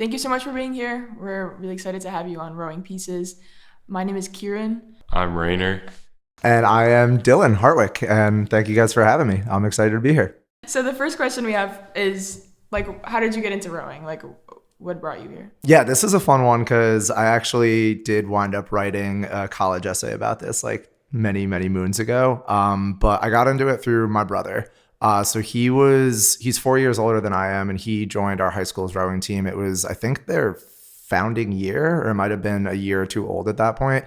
Thank you so much for being here. We're really excited to have you on Rowing Pieces. My name is Ciaran. I'm Rainer. And I am Dylan Hartwick, and thank you guys for having me. I'm excited to be here. So the first question we have is, how did you get into rowing? What brought you here? Yeah, this is a fun one because I actually did wind up writing a college essay about this many, many moons ago. But I got into it through my brother. So he's 4 years older than I am, and he joined our high school's rowing team. It was, I think, their founding year, or it might have been a year or two old at that point.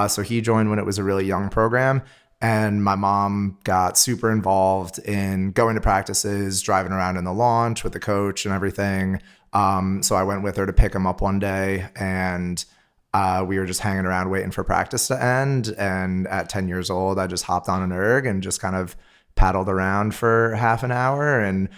So he joined when it was a really young program, and my mom got super involved in going to practices, driving around in the launch with the coach and everything. So I went with her to pick him up one day, and we were just hanging around waiting for practice to end. And at 10 years old, I just hopped on an erg and just kind of paddled around for half an hour. And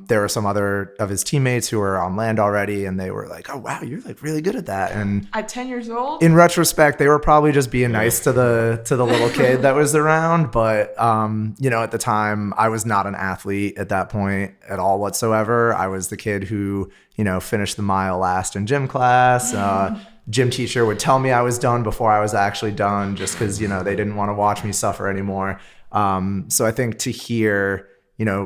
there were some other of his teammates who were on land already, and they were like, "Oh wow, you're really good at that." And at 10 years old, in retrospect, they were probably just being nice to the little kid that was around. But at the time, I was not an athlete at that point at all whatsoever. I was the kid who finished the mile last in gym class. Gym teacher would tell me I was done before I was actually done, just because they didn't want to watch me suffer anymore. So I think to hear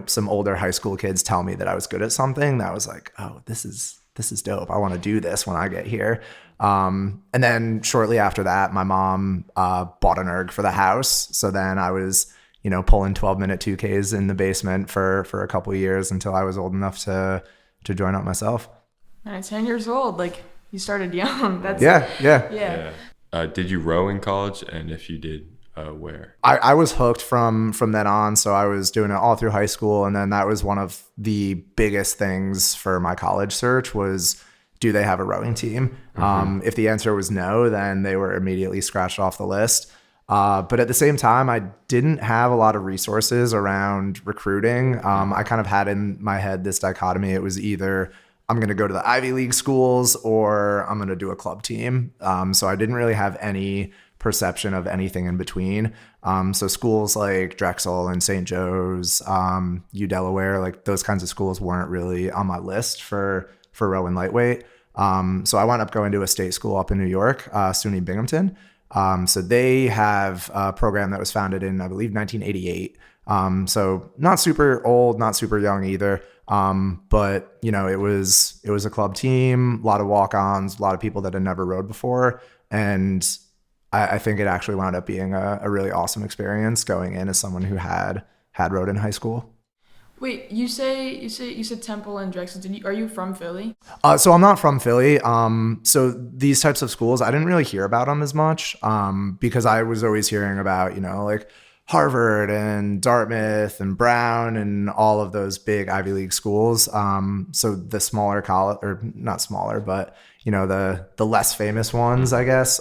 some older high school kids tell me that I was good at something, that was like, oh, this is dope. I want to do this when I get here. And then shortly after that, my mom bought an erg for the house. So then I was, pulling 12-minute 2Ks in the basement for a couple of years until I was old enough to join up myself. And at 10 years old, you started young. That's Yeah. Did you row in college? And if you did, where? I was hooked from then on. So I was doing it all through high school. And then that was one of the biggest things for my college search was, do they have a rowing team? Mm-hmm. If the answer was no, then they were immediately scratched off the list. But at the same time, I didn't have a lot of resources around recruiting. I kind of had in my head this dichotomy. It was either I'm going to go to the Ivy League schools or I'm going to do a club team. So I didn't really have any perception of anything in between. So schools like Drexel and St. Joe's, U Delaware, those kinds of schools weren't really on my list for rowing lightweight. So I wound up going to a state school up in New York, SUNY Binghamton. So they have a program that was founded in, I believe, 1988. So not super old, not super young either. But it was a club team, a lot of walk-ons, a lot of people that had never rowed before. And I think it actually wound up being a really awesome experience going in as someone who had rowed in high school. Wait, you said Temple and Drexel. Are you from Philly? So I'm not from Philly. So these types of schools, I didn't really hear about them as much, because I was always hearing about, Harvard and Dartmouth and Brown and all of those big Ivy League schools. So the smaller college, or not smaller, but the less famous ones, I guess,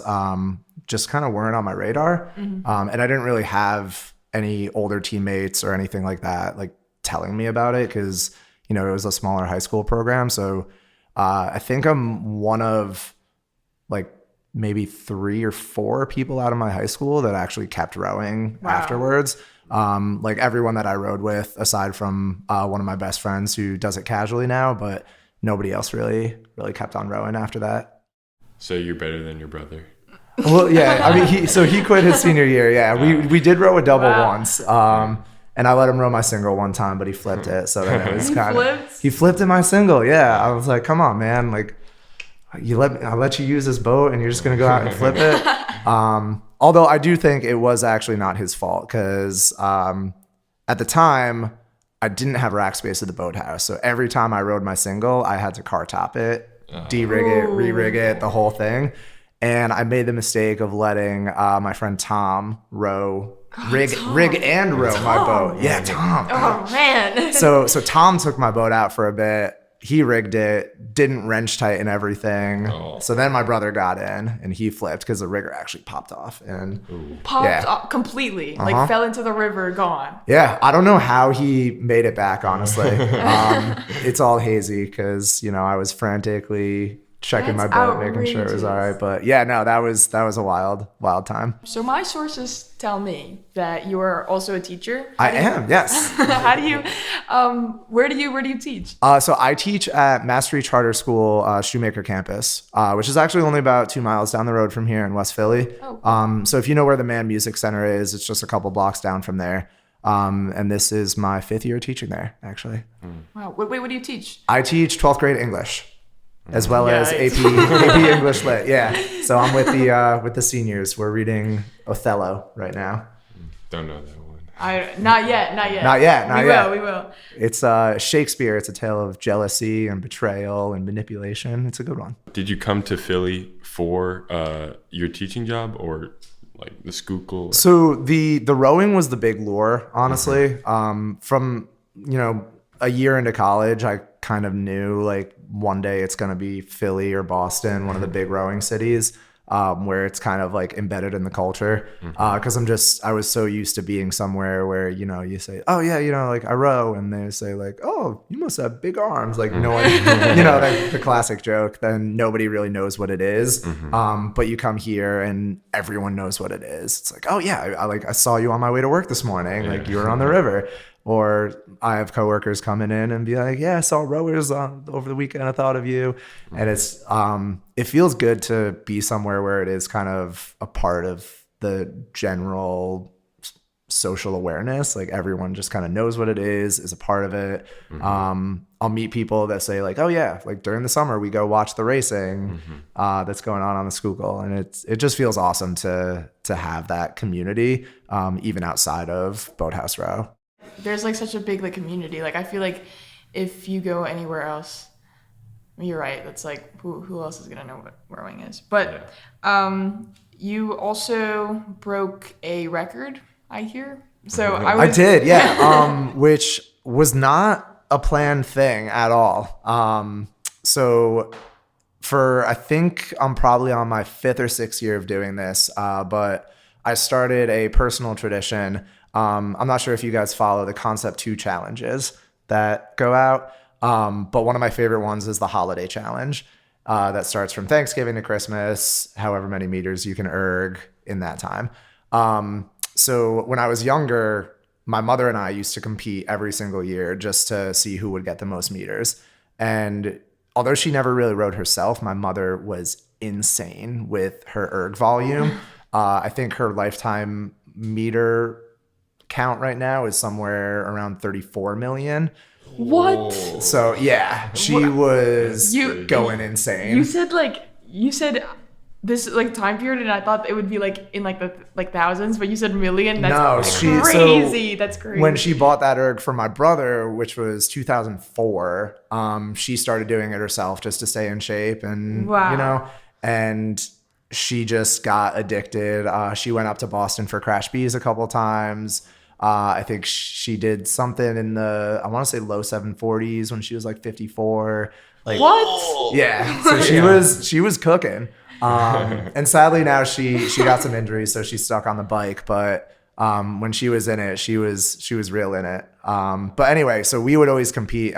just kind of weren't on my radar. Mm-hmm. And I didn't really have any older teammates or anything like that, telling me about it, because it was a smaller high school program. So I think I'm one of maybe 3 or 4 people out of my high school that actually kept rowing afterwards. Everyone that I rowed with, aside from one of my best friends who does it casually now, but nobody else really kept on rowing after that. So you're better than your brother? Well, yeah. I mean, he quit his senior year. Yeah, we did row a double once. And I let him row my single one time, but he flipped it. So then it was he flipped in my single. Yeah, I was like, come on, man, I'll let you use this boat and you're just going to go out and flip it. Although I do think it was actually not his fault, because at the time I didn't have rack space at the boathouse. So every time I rowed my single, I had to car top it, de-rig it, re-rig it, the whole thing. And I made the mistake of letting my friend Tom row, rig and row my boat. Yeah, Tom. Oh, man. So Tom took my boat out for a bit. He rigged it, didn't wrench tighten everything. Oh. So then my brother got in and he flipped because the rigger actually popped off and popped off completely, fell into the river, gone. Yeah, I don't know how he made it back, honestly. It's all hazy because I was frantically checking That's my boat, making sure it was all right. But yeah, no, that was a wild time. So my sources tell me that you are also a teacher. I am, yes. How do you, where do you teach? So I teach at Mastery Charter School, Shoemaker campus, which is actually only about 2 miles down the road from here in West Philly. Oh, cool. So if you know where the Mann Music Center is, it's just a couple blocks down from there. And this is my 5th year teaching there, actually. Wow. Wait, what do you teach? I teach 12th grade English, as well as Yikes. AP English Lit. Yeah. So I'm with the seniors. We're reading Othello right now. Don't know that one. Not yet. Not yet. We will. It's Shakespeare. It's a tale of jealousy and betrayal and manipulation. It's a good one. Did you come to Philly for your teaching job or like the school? So the rowing was the big lure, honestly. From a year into college, I kind of knew like one day it's going to be Philly or Boston, one of the big rowing cities, where it's kind of like embedded in the culture. Because I was so used to being somewhere where, you say, oh yeah, like I row. And they say like, oh, you must have big arms. Like no one, the classic joke. Then nobody really knows what it is. But you come here and everyone knows what it is. It's like, oh yeah, I saw you on my way to work this morning. Like you were on the river. Or I have coworkers coming in and be like, yeah, I saw rowers over the weekend. I thought of you. And it's, it feels good to be somewhere where it is kind of a part of the general social awareness. Like everyone just kind of knows what it is a part of it. I'll meet people that say like, oh yeah, like during the summer we go watch the racing that's going on the Schuylkill. And it just feels awesome to have that community, even outside of Boathouse Row. There's like such a big like community. Like I feel like if you go anywhere else, you're right. That's like who else is gonna know what rowing is? But you also broke a record, I hear. So I did, yeah. Which was not a planned thing at all. So I think I'm probably on my 5th or 6th year of doing this, but I started a personal tradition. I'm not sure if you guys follow the Concept 2 challenges that go out, but one of my favorite ones is the Holiday Challenge that starts from Thanksgiving to Christmas, however many meters you can erg in that time. So when I was younger, my mother and I used to compete every single year just to see who would get the most meters. And although she never really rowed herself, my mother was insane with her erg volume. I think her lifetime meter count right now is somewhere around 34 million. What? So yeah, she was going insane. You said this like time period, and I thought it would be like in like the thousands, but you said million. That's crazy. That's crazy. When she bought that erg for my brother, which was 2004, she started doing it herself just to stay in shape, and and she just got addicted. She went up to Boston for Crash Bees a couple times. I think she did something in the, I want to say low 740s when she was like 54. Like what? Yeah. So she was cooking. And sadly now she got some injuries, so she's stuck on the bike. But when she was in it, she was real in it. But anyway, so we would always compete.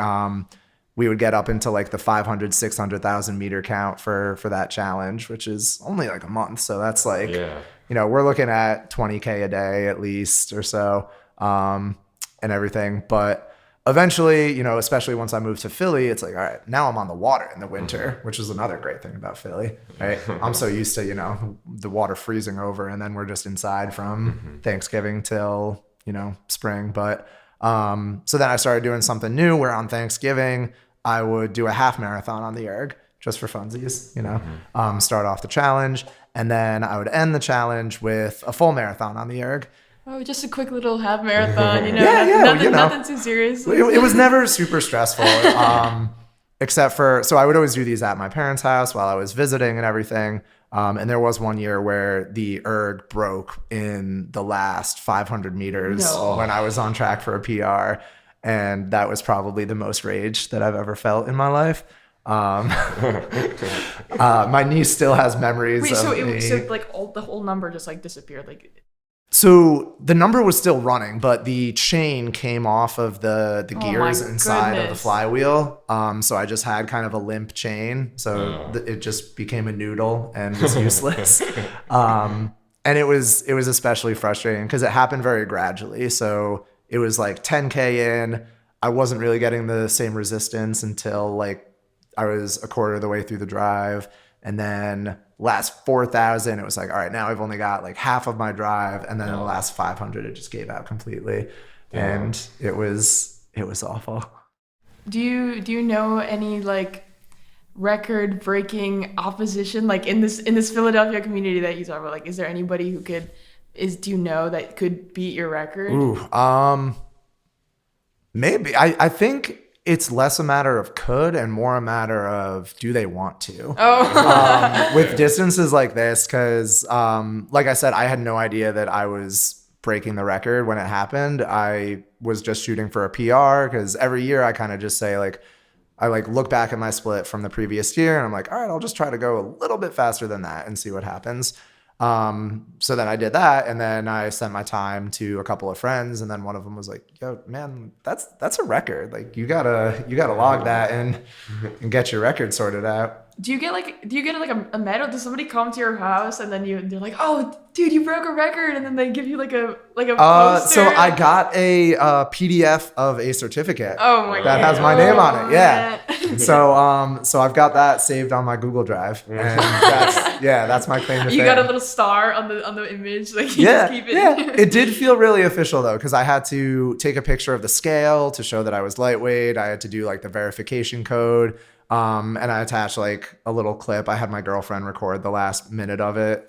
We would get up into like the 500, 600,000 meter count for that challenge, which is only like a month. So that's like, we're looking at 20K a day at least or so, and everything. But eventually, especially once I moved to Philly, it's like, all right, now I'm on the water in the winter, which is another great thing about Philly, right? I'm so used to, the water freezing over, and then we're just inside from Thanksgiving till, spring. But so then I started doing something new where on Thanksgiving, I would do a half marathon on the erg just for funsies, start off the challenge. And then I would end the challenge with a full marathon on the erg. Oh, just a quick little half marathon, nothing too serious. It was never super stressful, except for, so I would always do these at my parents' house while I was visiting and everything. And there was one year where the erg broke in the last 500 meters when I was on track for a PR. And that was probably the most rage that I've ever felt in my life. My niece still has memories. Wait, so like the whole number just like disappeared, like. So the number was still running, but the chain came off of the gears inside of the flywheel. So I just had kind of a limp chain. So it just became a noodle and was useless. And it was especially frustrating because it happened very gradually. So it was like 10K in. I wasn't really getting the same resistance until like I was a quarter of the way through the drive. And then last 4,000, it was like, all right, now I've only got like half of my drive. And then in the last 500, it just gave out completely. And it was awful. Do you know any like record breaking opposition like in this Philadelphia community that you talk about? Like, is there anybody who do you know that could beat your record? Ooh, maybe. I think it's less a matter of could and more a matter of do they want to. With distances like this, because like I said, I had no idea that I was breaking the record when it happened. I was just shooting for a PR because every year I kind of just say like, I like look back at my split from the previous year and I'm like, all right, I'll just try to go a little bit faster than that and see what happens. So then I did that, and then I sent my time to a couple of friends, and then one of them was like, yo, man, that's a record. Like you gotta log that and get your record sorted out. Do you get a medal? Does somebody come to your house and then they're like, oh, dude, you broke a record, and then they give you like a poster? So I got a PDF of a certificate. Oh my god, that has my name on it. Yeah. Man. So I've got that saved on my Google Drive, and that's my claim to fame. You got a little star on the image, like you just keep it. Yeah. It did feel really official though, because I had to take a picture of the scale to show that I was lightweight. I had to do like the verification code. And I attached like a little clip. I had my girlfriend record the last minute of it,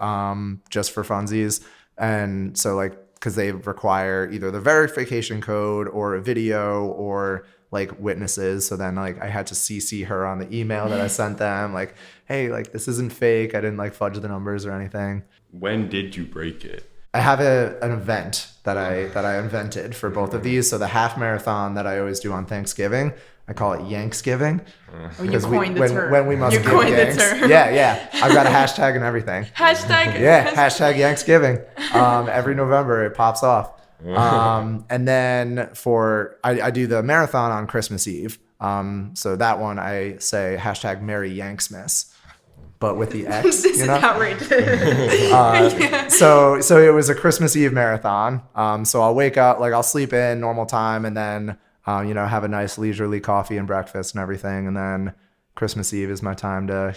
just for funsies. And so like, cause they require either the verification code or a video or like witnesses. So then like I had to CC her on the email that I sent them like, hey, like this isn't fake. I didn't like fudge the numbers or anything. When did you break it? I have an event that I invented for both of these. So the half marathon that I always do on Thanksgiving, I call it Yanksgiving. Oh, you coined the term. When we must give Yanks. The term. Yeah. I've got a hashtag and everything. Hashtag. Yeah, hashtag Yanksgiving. Every November it pops off. And then I do the marathon on Christmas Eve. So that one I say hashtag Merry Yanksmas. But with the X, This is outrageous. So it was a Christmas Eve marathon. So I'll wake up, like I'll sleep in normal time, and then have a nice leisurely coffee and breakfast and everything, and then Christmas Eve is my time to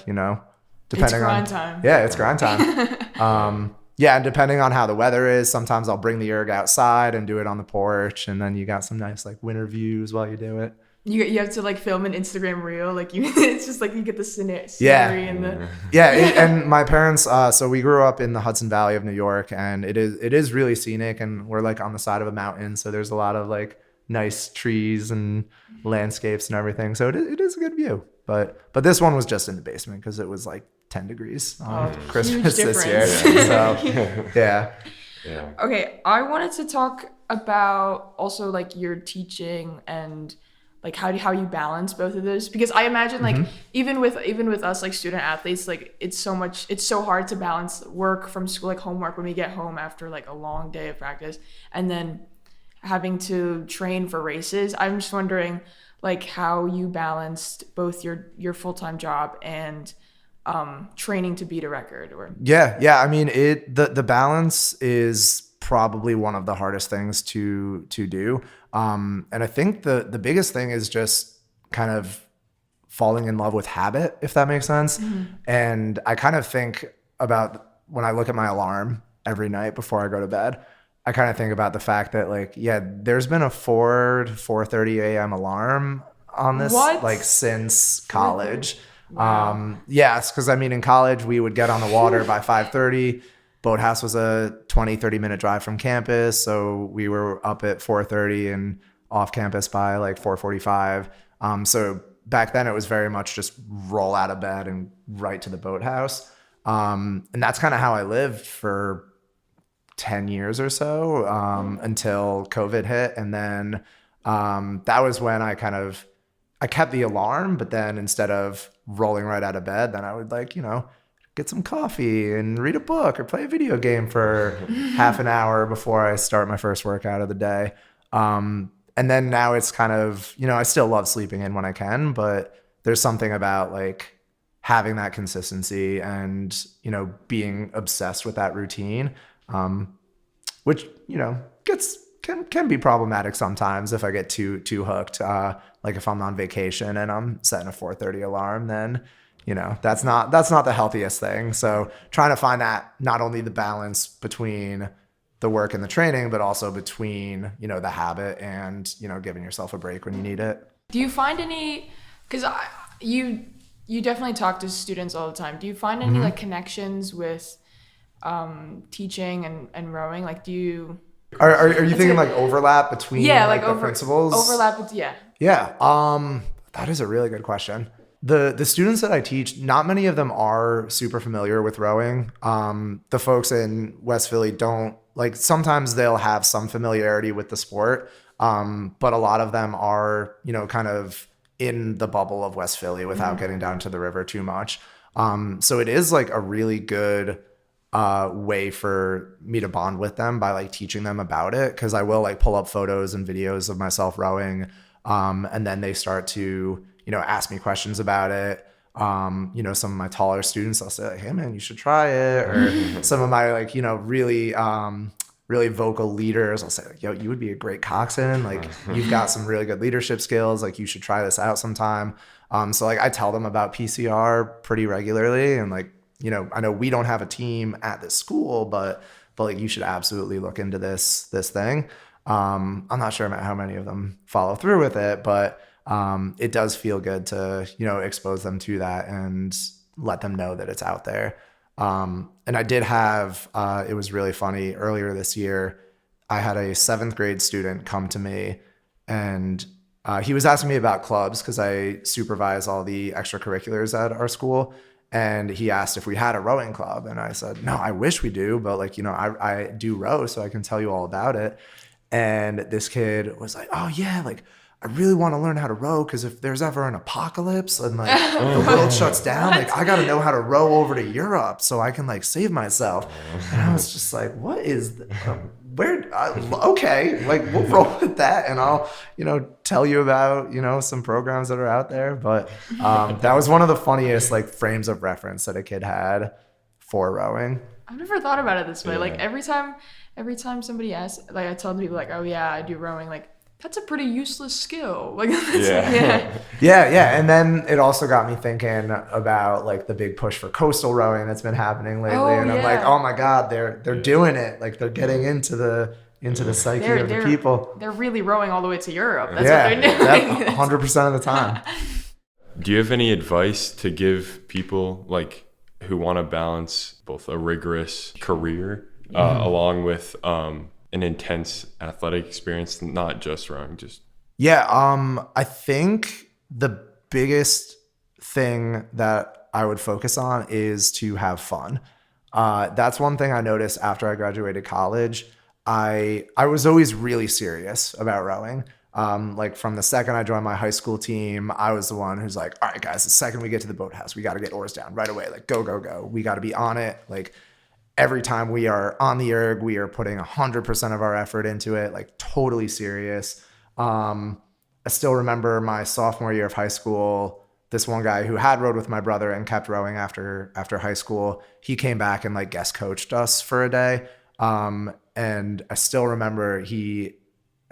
depending it's grind time. Yeah, it's grind time. And depending on how the weather is, sometimes I'll bring the erg outside and do it on the porch, and then you got some nice like winter views while you do it. You have to like film an Instagram reel, like it's just like you get the scenery and the and my parents. So we grew up in the Hudson Valley of New York, and it is really scenic, and we're like on the side of a mountain, so there's a lot of like nice trees and landscapes and everything. So it is a good view. But this one was just in the basement because it was like 10 degrees on Christmas this year. So yeah. Okay, I wanted to talk about also like your teaching and like how you balance both of those, because I imagine like even with us like student athletes, like it's so hard to balance work from school, like homework when we get home after like a long day of practice, and then having to train for races. I'm just wondering like how you balanced both your full-time job and training to beat a record. Or I mean the balance is probably one of the hardest things to do. And I think the biggest thing is just kind of falling in love with habit, if that makes sense. And I kind of think about when I look at my alarm every night before I go to bed, I kind of think about the fact that like, there's been a 4:30 a.m. alarm on this like since college. Wow. Yes, because I mean in college we would get on the water by 5:30. Boathouse was a 20-30 minute drive from campus, so we were up at 4:30 and off campus by like 4:45. So back then it was very much just roll out of bed and right to the boathouse. And that's kind of how I lived for 10 years or so, until COVID hit. And then that was when I kept the alarm, but then instead of rolling right out of bed, then I would get some coffee and read a book or play a video game for half an hour before I start my first workout of the day. And then now it's kind of, I still love sleeping in when I can, but there's something about like having that consistency and, being obsessed with that routine, which, can be problematic sometimes if I get too hooked. Like if I'm on vacation and I'm setting a 4:30 alarm, then that's not the healthiest thing. So trying to find that, not only the balance between the work and the training, but also between the habit and giving yourself a break when you need it. Do you find any, because you definitely talk to students all the time, do you find any like connections with teaching and rowing? Like do you are you thinking like overlap between the principles? Overlap with That is a really good question. The students that I teach, not many of them are super familiar with rowing. The folks in West Philly don't, like, sometimes they'll have some familiarity with the sport, but a lot of them are, kind of in the bubble of West Philly without getting down to the river too much. So it is like a really good way for me to bond with them by like teaching them about it, because I will like pull up photos and videos of myself rowing, and then they start to ask me questions about it. Some of my taller students, I'll say like, hey man, you should try it. Or some of my like, really vocal leaders, I'll say like, yo, you would be a great coxswain. Like you've got some really good leadership skills. Like you should try this out sometime. So like I tell them about PCR pretty regularly, and like, I know we don't have a team at this school, but like you should absolutely look into this thing. I'm not sure how many of them follow through with it, but it does feel good to, expose them to that and let them know that it's out there. And I did have, it was really funny, earlier this year, I had a 7th grade student come to me, and he was asking me about clubs because I supervise all the extracurriculars at our school. And he asked if we had a rowing club. And I said, no, I wish we do, but like, I do row, so I can tell you all about it. And this kid was like, oh yeah, like I really want to learn how to row, because if there's ever an apocalypse and like the world shuts down, like I got to know how to row over to Europe so I can like save myself. And I was just like, what is okay, like we'll roll with that, and I'll tell you about some programs that are out there. But that was one of the funniest like frames of reference that a kid had for rowing. I've never thought about it this way. Like every time somebody asks, like I tell people like, oh yeah, I do rowing, like that's a pretty useless skill. Like yeah. And then it also got me thinking about like the big push for coastal rowing that's been happening lately. I'm like, oh my God, they're doing it. Like they're getting into the psyche of the people. They're really rowing all the way to Europe. That's what they're doing. 100% of the time. Do you have any advice to give people like who want to balance both a rigorous career along with an intense athletic experience, not just rowing? I think the biggest thing that I would focus on is to have fun. That's one thing I noticed after I graduated college. I was always really serious about rowing. Like from the second I joined my high school team, I was the one who's like, all right guys, the second we get to the boathouse, we got to get oars down right away. Like go. We got to be on it. Like every time we are on the erg, we are putting 100% of our effort into it, like totally serious. I still remember my sophomore year of high school, this one guy who had rowed with my brother and kept rowing after high school, he came back and like guest coached us for a day. And I still remember he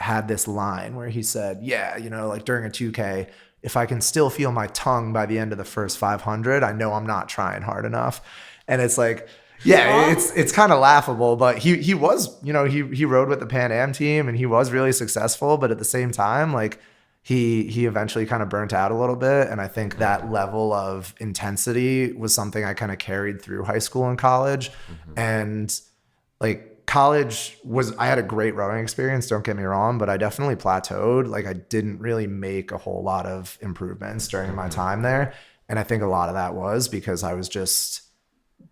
had this line where he said, yeah, like during a 2K, if I can still feel my tongue by the end of the first 500, I know I'm not trying hard enough. And it's like, yeah, it's kind of laughable, but he was, he rowed with the Pan Am team and he was really successful, but at the same time, like he eventually kind of burnt out a little bit. And I think that level of intensity was something I kind of carried through high school and college. And like college I had a great rowing experience, don't get me wrong, but I definitely plateaued. Like I didn't really make a whole lot of improvements during my time there. And I think a lot of that was because I was just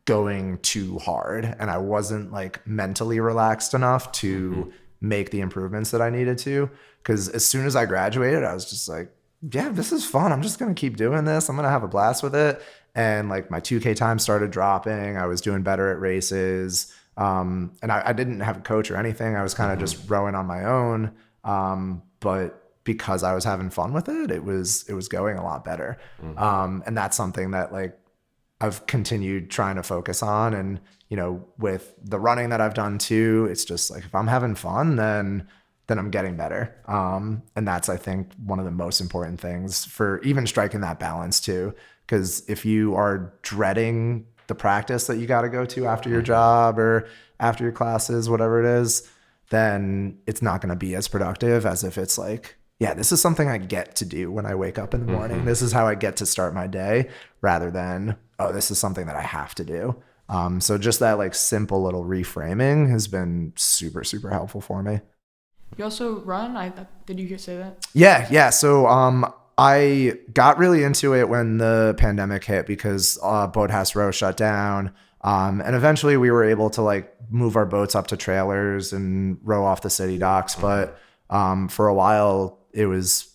going too hard and I wasn't like mentally relaxed enough to make the improvements that I needed to. Because as soon as I graduated, I was just like, yeah, this is fun. I'm just going to keep doing this. I'm going to have a blast with it. And like my 2K time started dropping. I was doing better at races. And I didn't have a coach or anything. I was kind of just rowing on my own. But because I was having fun with it, it was going a lot better. And that's something that like I've continued trying to focus on. And, you know, with the running that I've done too, it's just like, if I'm having fun, then I'm getting better. And that's, I think, one of the most important things for even striking that balance too. Because if you are dreading the practice that you got to go to after your job or after your classes, whatever it is, then it's not going to be as productive as if it's like, yeah, this is something I get to do when I wake up in the morning. This is how I get to start my day, rather than, oh, this is something that I have to do. So just that like simple little reframing has been super, super helpful for me. You also run? Did you say that? Yeah. So I got really into it when the pandemic hit because Boathouse Row shut down. And eventually we were able to like move our boats up to trailers and row off the city docks. But for a while, it was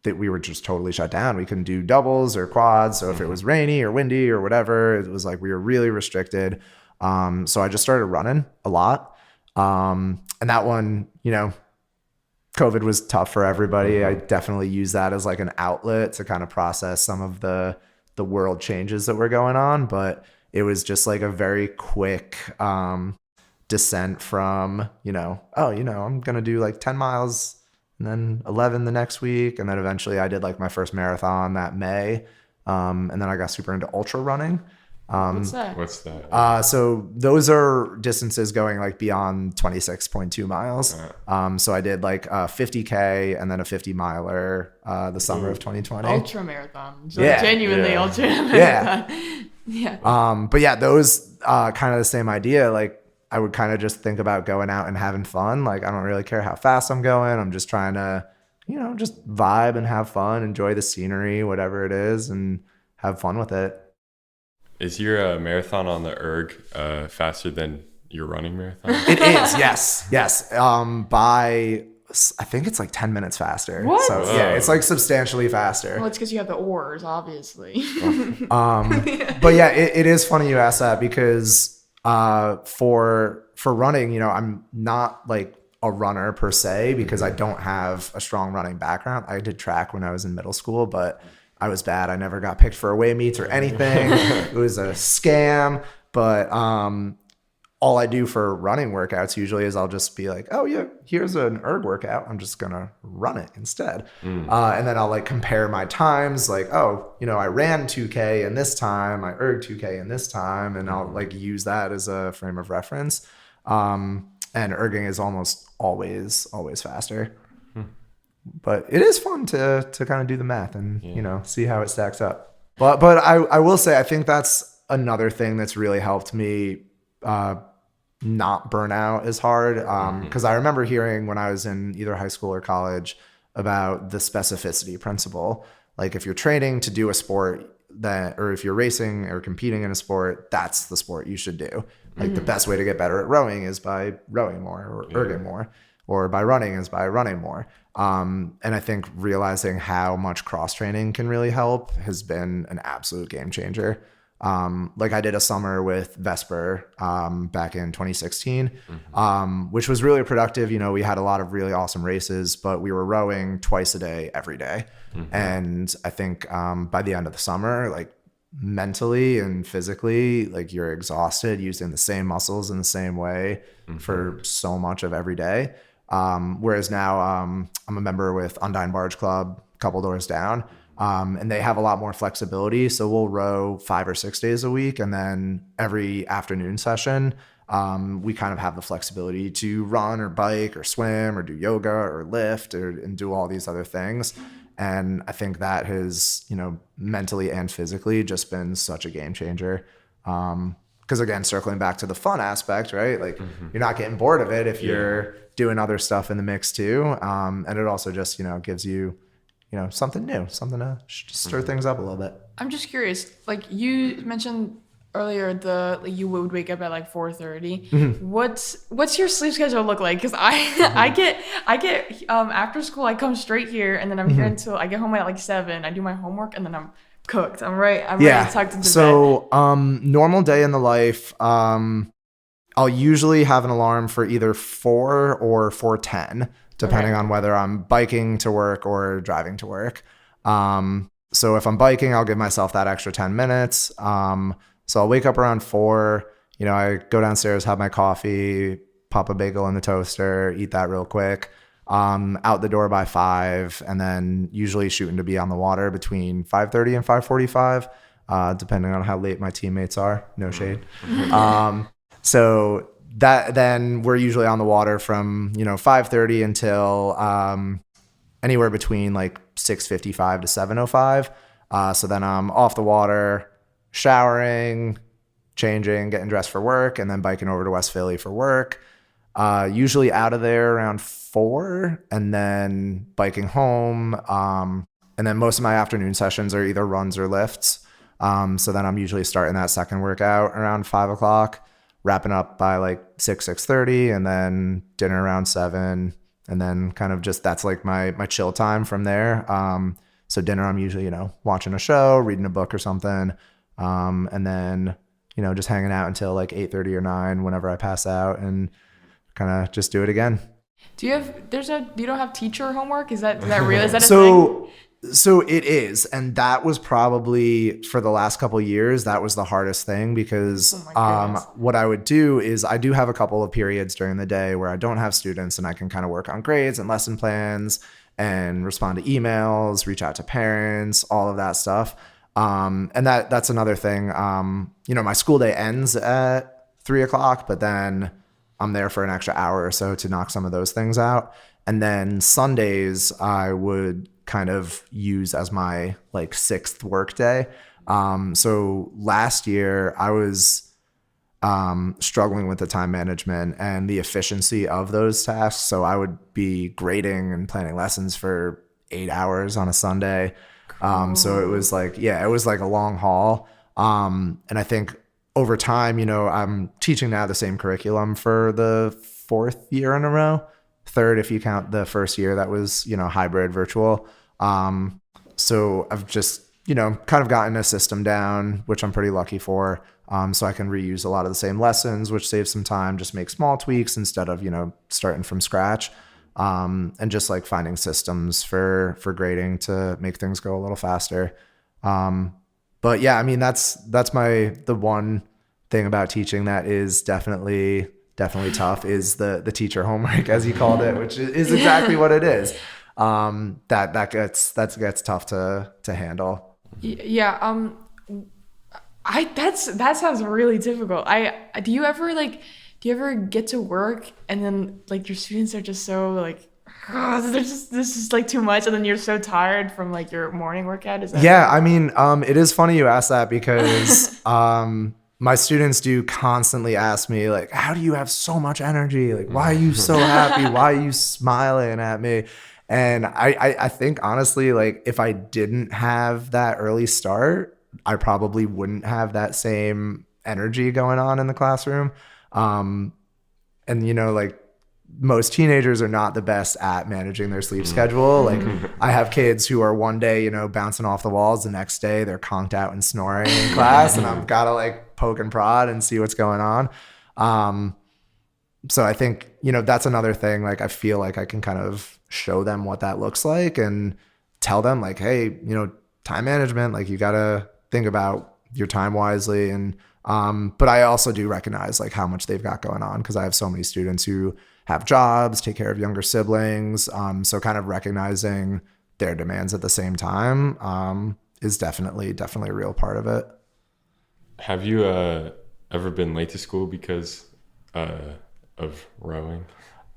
that we were just totally shut down. We couldn't do doubles or quads. So if it was rainy or windy or whatever, it was like we were really restricted. So I just started running a lot. And that one, you know, COVID was tough for everybody. I definitely use that as like an outlet to kind of process some of the world changes that were going on. But it was just like a very quick descent from, you know, oh, you know, I'm going to do like 10 miles and then 11 the next week. And then eventually I did like my first marathon that May. And then I got super into ultra running. What's that? So those are distances going like beyond 26.2 miles. So I did like a 50K and then a 50 miler the summer of 2020. Ultra marathon. So Yeah. Genuinely ultra marathon. Yeah. But yeah, those kind of the same idea. Like I would kind of just think about going out and having fun. Like I don't really care how fast I'm going. I'm just trying to, you know, just vibe and have fun, enjoy the scenery, whatever it is, and have fun with it. Is your marathon on the erg faster than your running marathon? It is, yes. I think it's like 10 minutes faster. What? So yeah, it's like substantially faster. Well, it's because you have the oars, obviously. But yeah, it is funny you ask that because for running, you know, I'm not like a runner per se because I don't have a strong running background. I did track when I was in middle school, but I was bad. I never got picked for away meets or anything. It was a scam. But all I do for running workouts usually is I'll just be like, oh yeah, here's an erg workout. I'm just gonna run it instead. And then I'll like compare my times, like, oh, you know, I ran 2K in this time, I erg 2K in this time, and I'll like use that as a frame of reference. And erging is almost always faster. But it is fun to kind of do the math and, you know, see how it stacks up. But I will say, I think that's another thing that's really helped me not burn out as hard. Because I remember hearing when I was in either high school or college about the specificity principle. Like if you're training to do a sport or if you're racing or competing in a sport, that's the sport you should do. Like the best way to get better at rowing is by rowing more or erging more, or by running is by running more. And I think realizing how much cross training can really help has been an absolute game changer. Like I did a summer with Vesper back in 2016, which was really productive. You know, we had a lot of really awesome races, but we were rowing twice a day, every day. And I think by the end of the summer, like mentally and physically, like you're exhausted using the same muscles in the same way for so much of every day. Whereas now I'm a member with Undine Barge Club, a couple doors down, and they have a lot more flexibility. So we'll row 5 or 6 days a week. And then every afternoon session, we kind of have the flexibility to run or bike or swim or do yoga or lift and do all these other things. And I think that has, you know, mentally and physically just been such a game changer. Because again, circling back to the fun aspect, right? Like you're not getting bored of it if you're doing other stuff in the mix too. And it also just, you know, gives you, you know, something new, something to stir things up a little bit. I'm just curious, like you mentioned earlier you would wake up at like 4:30. What's your sleep schedule look like? Because I get after school I come straight here and then I'm here until I get home at like 7. I do my homework and then I'm cooked. I'm ready tucked into bed. So normal day in the life, I'll usually have an alarm for either 4 or 4:10, depending on whether I'm biking to work or driving to work. So if I'm biking, I'll give myself that extra 10 minutes. So I'll wake up around 4. I go downstairs, have my coffee, pop a bagel in the toaster, eat that real quick. Out the door by 5, and then usually shooting to be on the water between 5:30 and 5:45, depending on how late my teammates are. No shade. So that then we're usually on the water from 5:30 until anywhere between like 6:55 to 7:05. So then I'm off the water, showering, changing, getting dressed for work, and then biking over to West Philly for work. Usually out of there around 4, and then biking home. And then most of my afternoon sessions are either runs or lifts. So then I'm usually starting that second workout around 5 o'clock, wrapping up by like 6:30, and then dinner around 7. And then kind of just that's like my chill time from there. So dinner, I'm usually, watching a show, reading a book or something. And then, just hanging out until like 8:30 or 9 whenever I pass out, and kind of just do it again. Do you don't have teacher homework? Is that real? Is that a thing? So it is. And that was probably for the last couple of years, that was the hardest thing because what I would do is I do have a couple of periods during the day where I don't have students and I can kind of work on grades and lesson plans and respond to emails, reach out to parents, all of that stuff. And that's another thing. My school day ends at 3 o'clock, but then I'm there for an extra hour or so to knock some of those things out. And then Sundays I would kind of use as my like 6th work day. So last year I was struggling with the time management and the efficiency of those tasks. So I would be grading and planning lessons for 8 hours on a Sunday. So it was like a long haul. And I think over time, I'm teaching now the same curriculum for the 4th year in a row, 3rd if you count the first year that was, hybrid virtual. So I've just, kind of gotten a system down, which I'm pretty lucky for. So I can reuse a lot of the same lessons, which saves some time, just make small tweaks instead of, starting from scratch. And just like finding systems for grading to make things go a little faster. But yeah, I mean, that's the one thing about teaching that is definitely tough is the teacher homework, as you called it, which is exactly what it is. That gets tough to handle. Yeah. That sounds really difficult. Do you ever get to work and then like your students are just so like, this is like too much, and then you're so tired from like your morning workout? Is that I mean, it is funny you ask that because my students do constantly ask me like, how do you have so much energy? Like, why are you so happy? Why are you smiling at me? And I think honestly, like if I didn't have that early start, I probably wouldn't have that same energy going on in the classroom. And like most teenagers are not the best at managing their sleep schedule. Like I have kids who are one day, bouncing off the walls. The next day they're conked out and snoring in class, and I've got to like poke and prod and see what's going on. So I think, that's another thing. Like I feel like I can kind of show them what that looks like and tell them like, hey, time management, like you got to think about your time wisely. And but I also do recognize like how much they've got going on because I have so many students who have jobs, take care of younger siblings. So kind of recognizing their demands at the same time is definitely a real part of it. Have you ever been late to school because of rowing?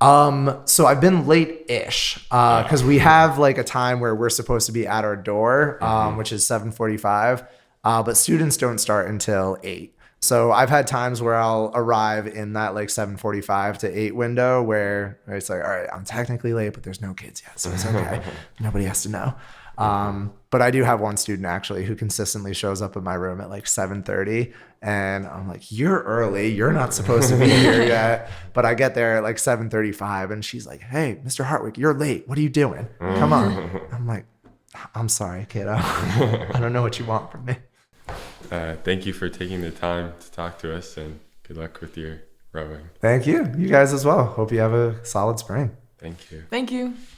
So I've been late-ish because we have like a time where we're supposed to be at our door, which is 7:45. But students don't start until 8. So I've had times where I'll arrive in that like 7:45 to 8 window where it's like, all right, I'm technically late, but there's no kids yet, so it's okay. Nobody has to know. But I do have one student actually who consistently shows up in my room at like 7:30, and I'm like, you're early. You're not supposed to be here yet. But I get there at like 7:35, and she's like, hey, Mr. Hartwick, you're late. What are you doing? Come on. I'm like, I'm sorry, kiddo. I don't know what you want from me. Thank you for taking the time to talk to us, and good luck with your rowing. Thank you. You guys as well. Hope you have a solid spring. Thank you. Thank you.